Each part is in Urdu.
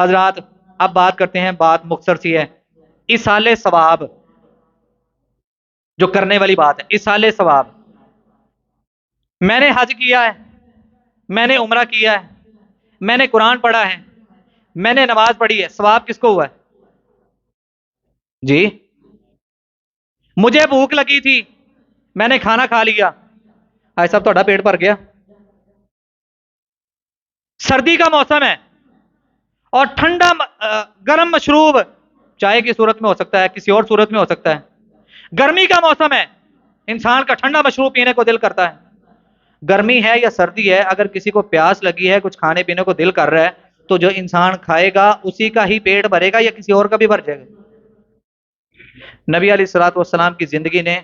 حضرات اب بات کرتے ہیں، بات مختصر سی ہے، ایصال ثواب جو کرنے والی بات ہے، ایصال ثواب۔ میں نے حج کیا ہے، میں نے عمرہ کیا ہے، میں نے قرآن پڑھا ہے، میں نے نماز پڑھی ہے، ثواب کس کو ہوا ہے؟ جی، مجھے بھوک لگی تھی، میں نے کھانا کھا لیا، ایسا تھوڑا پیٹ بھر گیا؟ سردی کا موسم ہے اور ٹھنڈا گرم مشروب چائے کی صورت میں ہو سکتا ہے، کسی اور صورت میں ہو سکتا ہے۔ گرمی کا موسم ہے، انسان کا ٹھنڈا مشروب پینے کو دل کرتا ہے۔ گرمی ہے یا سردی ہے، اگر کسی کو پیاس لگی ہے، کچھ کھانے پینے کو دل کر رہا ہے، تو جو انسان کھائے گا اسی کا ہی پیٹ بھرے گا یا کسی اور کا بھی بھر جائے گا؟ نبی علیہ الصلوۃ والسلام کی زندگی نے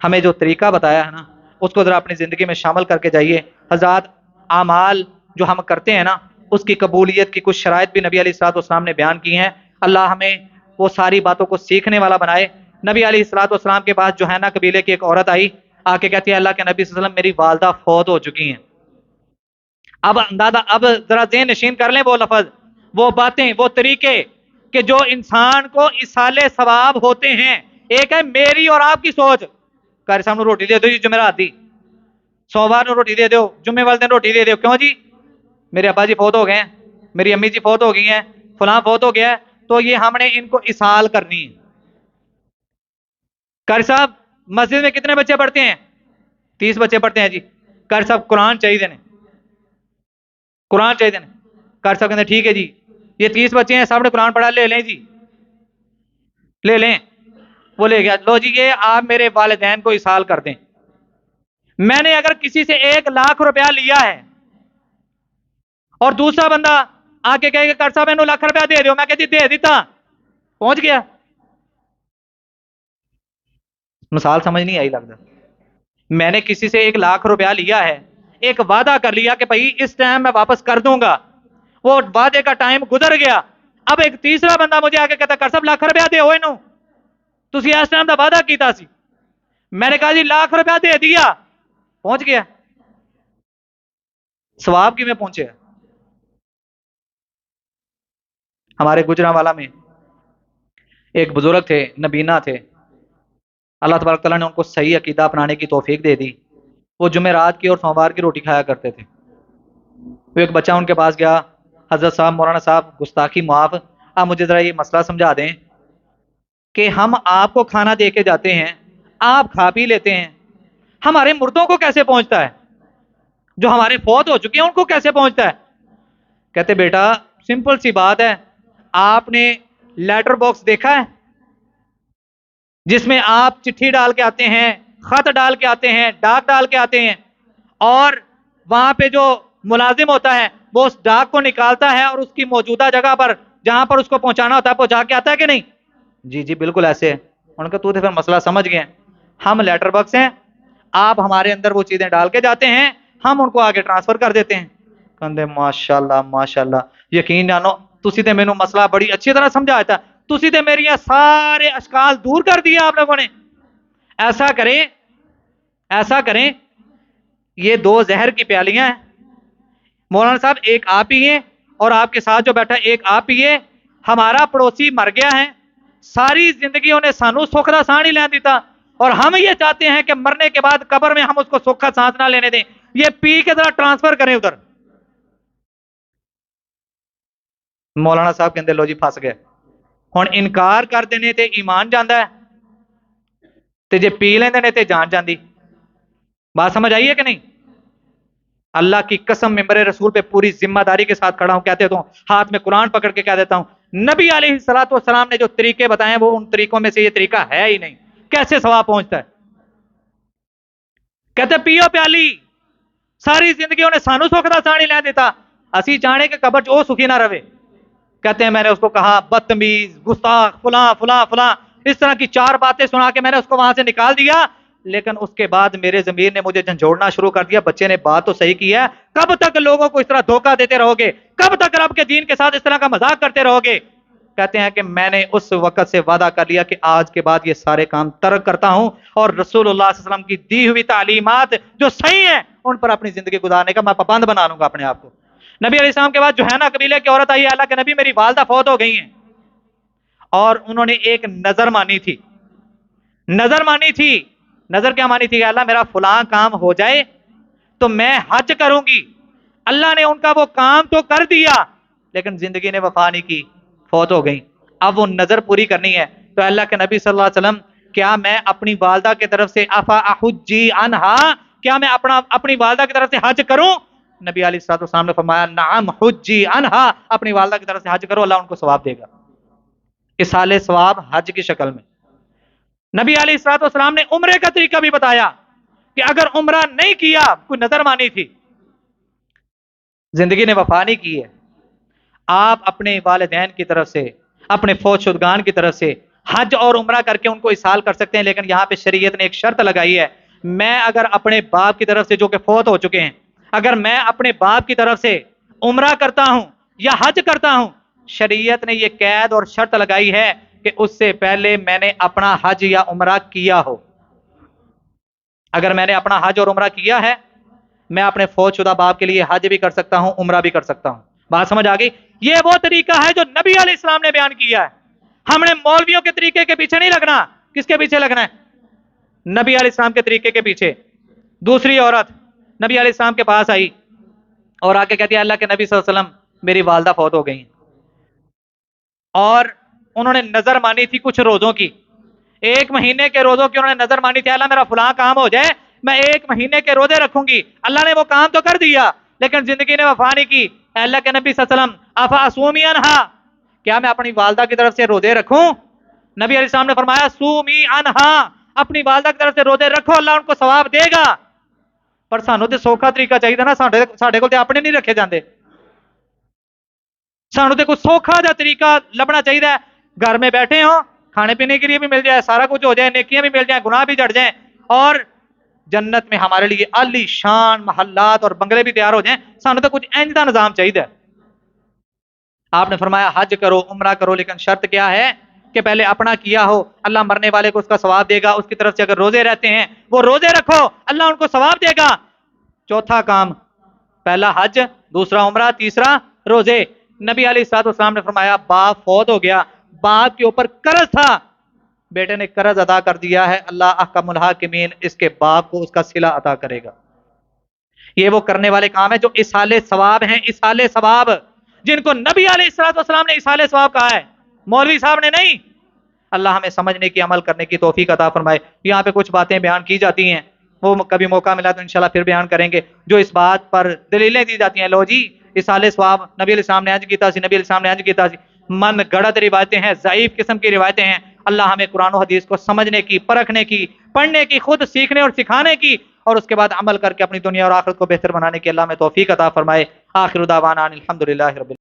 ہمیں جو طریقہ بتایا ہے نا، اس کو ذرا اپنی زندگی میں شامل کر کے جائیے۔ حضرات اعمال جو ہم کرتے ہیں نا، اس کی قبولیت کی کچھ شرائط بھی نبی علیہ الصلوۃ والسلام نے بیان کی ہیں۔ اللہ ہمیں وہ ساری باتوں کو سیکھنے والا بنائے۔ نبی علیہ الصلوۃ والسلام کے پاس جوہینہ قبیلے کی ایک عورت آئی، آ کے کہتی ہے اللہ کے نبی صلی اللہ علیہ وسلم میری والدہ فوت ہو چکی ہیں۔ اب اندازہ، اب ذرا ذہن نشین کر لیں وہ لفظ، وہ باتیں، وہ طریقے کہ جو انسان کو ایصال ثواب ہوتے ہیں۔ ایک ہے میری اور آپ کی سوچ، قاری صاحب نے روٹی دے دو جی جمعرات دی، سوموار نے روٹی دے دو، جمعے والے دن روٹی دے دو، کیوں جی میرے ابا جی فوت ہو گئے ہیں، میری امی جی فوت ہو گئی ہیں، فلاں فوت ہو گیا ہے، تو یہ ہم نے ان کو ایصال کرنی ہے۔ قاری صاحب مسجد میں کتنے بچے پڑھتے ہیں؟ 30 بچے پڑھتے ہیں جی۔ قاری صاحب قرآن چاہیے دینے، قرآن چاہیے دینے۔ قاری صاحب کہتے ہیں ٹھیک ہے جی، یہ 30 بچے ہیں، سب نے قرآن پڑھا، لے لیں جی، لے لیں۔ وہ لے گیا، لو جی یہ آپ میرے والدین کو ایصال کر دیں۔ میں نے اگر کسی سے 1 لاکھ روپیہ لیا ہے اور دوسرا بندہ آ کے کہے کہ قاری صاحب میں 1 لاکھ روپیہ دے دیو، میں کہتی دے دیتا، پہنچ گیا۔ مثال سمجھ نہیں آئی لگتا۔ میں نے کسی سے 1 لاکھ روپیہ لیا ہے، ایک وعدہ کر لیا کہ بھائی اس ٹائم میں واپس کر دوں گا، وہ وعدے کا ٹائم گزر گیا، اب ایک تیسرا بندہ مجھے آ کے کہتا قاری صاحب 1 لاکھ روپیہ دے ہوئے نو، تسی اس ٹائم دا وعدہ کیتا سی۔ میں نے کہا جی 1 لاکھ روپیہ دے دیا، پہنچ گیا۔ ثواب کی میں پہنچے؟ ہمارے گجرانوالا میں ایک بزرگ تھے، نبینا تھے، اللہ تبارک تعالیٰ نے ان کو صحیح عقیدہ اپنانے کی توفیق دے دی۔ وہ جمعرات کی اور سوموار کی روٹی کھایا کرتے تھے۔ وہ ایک بچہ ان کے پاس گیا، حضرت صاحب مولانا صاحب گستاخی معاف، آپ مجھے ذرا یہ مسئلہ سمجھا دیں کہ ہم آپ کو کھانا دے کے جاتے ہیں، آپ کھا پی لیتے ہیں، ہمارے مردوں کو کیسے پہنچتا ہے؟ جو ہمارے فوت ہو چکے ہیں ان کو کیسے پہنچتا ہے؟ کہتے بیٹا سمپل سی بات ہے، آپ نے لیٹر باکس دیکھا ہے جس میں آپ چٹھی ڈال کے آتے ہیں، خط ڈال کے آتے ہیں، ڈاک ڈال کے آتے ہیں، اور وہاں پہ جو ملازم ہوتا ہے وہ اس ڈاک کو نکالتا ہے اور اس کی موجودہ جگہ پر جہاں پر اس کو پہنچانا ہوتا ہے پہنچا کے آتا ہے کہ نہیں؟ جی جی بالکل ایسے ہے۔ ان کا تو پھر مسئلہ سمجھ گئے، ہم لیٹر باکس ہیں، آپ ہمارے اندر وہ چیزیں ڈال کے جاتے ہیں، ہم ان کو آگے ٹرانسفر کر دیتے ہیں۔ کہندے ماشاءاللہ ماشاءاللہ، یقین جانو تسی تے مینوں مسئلہ بڑی اچھی طرح سمجھایا تھا، تسی تے میری سارے اشکال دور کر دیا آپ لوگوں نے۔ ایسا کریں، ایسا کریں، یہ 2 زہر کی پیالیاں ہیں، مولانا صاحب ایک آپ پیئیں اور آپ کے ساتھ جو بیٹھا ایک آپ پیئے، ہمارا پڑوسی مر گیا ہے، ساری زندگی انہیں سانو سکھ دا سان ہی لین دیتا، اور ہم یہ چاہتے ہیں کہ مرنے کے بعد قبر میں ہم اس کو سکھ کا سانس نہ لینے دیں، یہ پی کے ذرا ٹرانسفر کریں ادھر۔ مولانا صاحب کہندے لو جی پھس گئے، ہن انکار کر دینے تے ایمان جاندا ہے تے جے پی لیندے نے تے جان جاندی۔ بات سمجھ آئی ہے کہ نہیں؟ اللہ کی قسم ممبر رسول پہ پوری ذمہ داری کے ساتھ کھڑا ہوں، کہتے تو ہاتھ میں قرآن پکڑ کے کہہ دیتا ہوں، نبی علیہ الصلوۃ والسلام نے جو طریقے بتائے ہیں وہ ان طریقوں میں سے یہ طریقہ ہے ہی نہیں، کیسے ثواب پہنچتا ہے؟ کہتے پیو پیالی، ساری زندگی انہیں سانو سکھ دا سان ہی لین دیتا، اسی چاہنے کہ قبر جو سکھی نہ رہے۔ کہتے ہیں میں نے اس کو کہا بدتمیز، گستاخ، فلاں فلاں فلاں، اس طرح کی 4 باتیں سنا کے میں نے اس کو وہاں سے نکال دیا، لیکن اس کے بعد میرے ضمیر نے مجھے جھنجھوڑنا شروع کر دیا، بچے نے بات تو صحیح کی ہے، کب تک لوگوں کو اس طرح دھوکہ دیتے رہو گے؟ کب تک رب کے دین کے ساتھ اس طرح کا مذاق کرتے رہو گے؟ کہتے ہیں کہ میں نے اس وقت سے وعدہ کر لیا کہ آج کے بعد یہ سارے کام ترک کرتا ہوں اور رسول اللہ صلی اللہ علیہ وسلم کی دی ہوئی تعلیمات جو صحیح ہیں ان پر اپنی زندگی گزارنے کا میں پابند بنا لوں گا اپنے آپ کو۔ نبی علیہ السلام کے بعد جوہینہ قبیلے کی عورت آئی، اللہ کے نبی میری والدہ فوت ہو گئی ہیں، اور انہوں نے ایک نظر مانی تھی۔ نظر مانی تھی، نظر کیا مانی تھی کہ اللہ میرا فلاں کام ہو جائے تو میں حج کروں گی۔ اللہ نے ان کا وہ کام تو کر دیا لیکن زندگی نے وفا نہیں کی، فوت ہو گئی۔ اب وہ نظر پوری کرنی ہے تو اللہ کے نبی صلی اللہ علیہ وسلم، کیا میں اپنی والدہ کی طرف سے افا احجی عنہا، کیا میں اپنی والدہ کی طرف سے حج کروں؟ نبی علیہ الصلوۃ والسلام نے فرمایا نعم حجی عنہا، اپنی والدہ کی طرف سے حج کرو، اللہ ان کو ثواب دے گا۔ اصال ثواب حج کی شکل میں۔ نبی علیہ الصلوۃ والسلام نے عمرے کا طریقہ بھی بتایا کہ اگر عمرہ نہیں کیا، کوئی نظر مانی تھی، زندگی نے وفا نہیں کی ہے، آپ اپنے والدین کی طرف سے، اپنے فوت شدگان کی طرف سے حج اور عمرہ کر کے ان کو اصال کر سکتے ہیں، لیکن یہاں پہ شریعت نے ایک شرط لگائی ہے، میں اگر اپنے باپ کی طرف سے جو کہ فوت ہو چکے ہیں، اگر میں اپنے باپ کی طرف سے عمرہ کرتا ہوں یا حج کرتا ہوں، شریعت نے یہ قید اور شرط لگائی ہے کہ اس سے پہلے میں نے اپنا حج یا عمرہ کیا ہو۔ اگر میں نے اپنا حج اور عمرہ کیا ہے، میں اپنے فوت شدہ باپ کے لیے حج بھی کر سکتا ہوں، عمرہ بھی کر سکتا ہوں۔ بات سمجھ آ گئی؟ یہ وہ طریقہ ہے جو نبی علیہ السلام نے بیان کیا ہے۔ ہم نے مولویوں کے طریقے کے پیچھے نہیں لگنا۔ کس کے پیچھے لگنا ہے؟ نبی علیہ السلام کے طریقے کے پیچھے۔ دوسری عورت نبی علیہ السلام کے پاس آئی اور آ کے کہتی ہے اللہ کے نبی صلی اللہ علیہ وسلم میری والدہ فوت ہو گئی، اور انہوں نے نظر مانی تھی کچھ روزوں کی، 1 مہینے کے روزوں کی انہوں نے نظر مانی تھی، اللہ میرا فلاں کام ہو جائے میں 1 مہینے کے روزے رکھوں گی۔ اللہ نے وہ کام تو کر دیا لیکن زندگی نے وفا نہیں کی۔ اے اللہ کے نبی صلی اللہ علیہ وسلم افا اصومی عنہا، کیا میں اپنی والدہ کی طرف سے روزے رکھوں؟ نبی علیہ السلام نے فرمایا سومی عنہا، اپنی والدہ کی طرف سے روزے رکھو، اللہ ان کو ثواب دے گا۔ پر سانو تے سوکھا طریقہ چاہیے نا، ساڈے کول تے اپنے نہیں رکھے جاندے، سانو تے کوئی سوکھا جا طریقہ لبنا چاہیے، گھر میں بیٹھے ہوں، کھانے پینے کے لیے بھی مل جائے، سارا کچھ ہو جائے، نیکیاں بھی مل جائیں، گناہ بھی جڑ جائیں، اور جنت میں ہمارے لیے عالی شان محلات اور بنگلے بھی تیار ہو جائیں۔ سانو تو کچھ انج دا نظام چاہیے۔ آپ نے فرمایا حج کرو، عمرہ کرو، لیکن شرط کیا ہے کہ پہلے اپنا کیا ہو، اللہ مرنے والے کو اس کا ثواب دے گا۔ اس کی طرف سے اگر روزے رہتے ہیں وہ روزے رکھو، اللہ ان کو ثواب دے گا۔ چوتھا کام، پہلا حج، دوسرا عمرہ، تیسرا روزے۔ نبی علیہ الصلوۃ والسلام نے فرمایا باپ فوت ہو گیا، باپ کے اوپر قرض تھا، بیٹے نے قرض ادا کر دیا ہے، اللہ احکم الحاکمین اس کے باپ کو اس کا صلہ عطا کرے گا۔ یہ وہ کرنے والے کام ہیں جو اصال ثواب ہیں، اصال ثواب، جن کو نبی علیہ الصلوۃ والسلام نے اصال ثواب کہا ہے، مولوی صاحب نے نہیں۔ اللہ ہمیں سمجھنے کی، عمل کرنے کی توفیق عطا فرمائے۔ یہاں پہ کچھ باتیں بیان کی جاتی ہیں، وہ کبھی موقع ملا تو انشاءاللہ پھر بیان کریں گے، جو اس بات پر دلیلیں دی جاتی ہیں، لو جی اصال ثواب نبی علیہ السلام نے حج کیتا سی، نبی علیہ السلام نے حج کیتا سی، من گڑت روایتیں ہیں، ضعیف قسم کی روایتیں ہیں۔ اللہ ہمیں قرآن و حدیث کو سمجھنے کی، پرکھنے کی، پڑھنے کی، خود سیکھنے اور سکھانے کی، اور اس کے بعد عمل کر کے اپنی دنیا اور آخرت کو بہتر بنانے کی اللہ میں توفیق عطا فرمائے۔ آخر دعوانا الحمدللہ رب